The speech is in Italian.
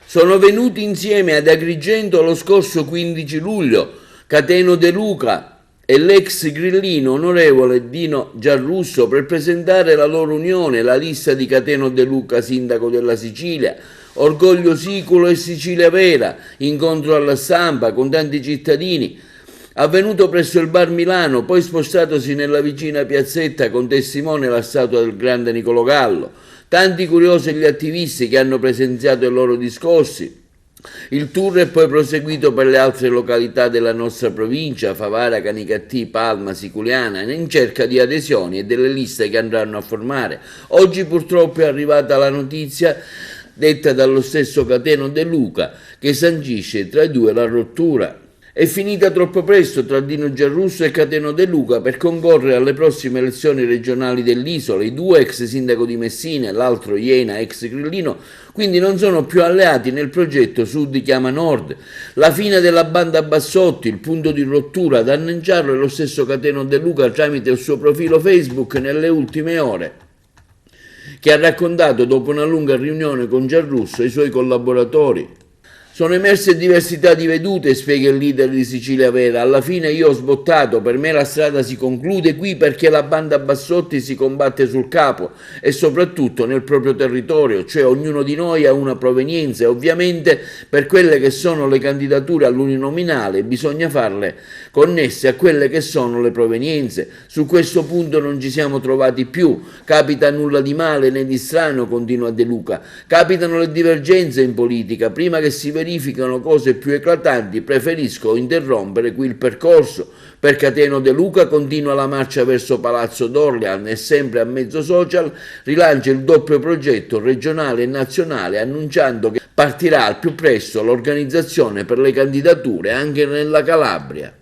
Sono venuti insieme ad Agrigento lo scorso 15 luglio Cateno De Luca e l'ex grillino onorevole Dino Giarrusso per presentare la loro unione, la lista di Cateno De Luca, sindaco della Sicilia, orgoglio siculo e Sicilia vera, incontro alla stampa con tanti cittadini, avvenuto presso il Bar Milano, poi spostatosi nella vicina piazzetta con testimone la statua del grande Niccolò Gallo. Tanti curiosi e gli attivisti che hanno presenziato i loro discorsi. Il tour è poi proseguito per le altre località della nostra provincia, Favara, Canicattì, Palma, Siculiana, in cerca di adesioni e delle liste che andranno a formare. Oggi purtroppo è arrivata la notizia detta dallo stesso Cateno De Luca che sancisce tra i due la rottura. È finita troppo presto tra Dino Giarrusso e Cateno De Luca per concorrere alle prossime elezioni regionali dell'isola. I due, ex sindaco di Messina e l'altro Iena, ex grillino, quindi non sono più alleati nel progetto Sud chiama Nord. La fine della banda Bassotti, il punto di rottura, ad annunciarlo è lo stesso Cateno De Luca tramite il suo profilo Facebook nelle ultime ore, che ha raccontato dopo una lunga riunione con Giarrusso e i suoi collaboratori. Sono emerse diversità di vedute, spiega il leader di Sicilia Vera. Alla fine io ho sbottato, per me la strada si conclude qui perché la banda Bassotti si combatte sul capo e soprattutto nel proprio territorio, cioè ognuno di noi ha una provenienza e ovviamente per quelle che sono le candidature all'uninominale bisogna farle connesse a quelle che sono le provenienze. Su questo punto non ci siamo trovati più, capita nulla di male né di strano, continua De Luca, capitano le divergenze in politica, prima che si verificano cose più eclatanti preferisco interrompere qui il percorso. Per Cateno De Luca continua la marcia verso Palazzo d'Orlean e sempre a mezzo social rilancia il doppio progetto regionale e nazionale annunciando che partirà al più presto l'organizzazione per le candidature anche nella Calabria.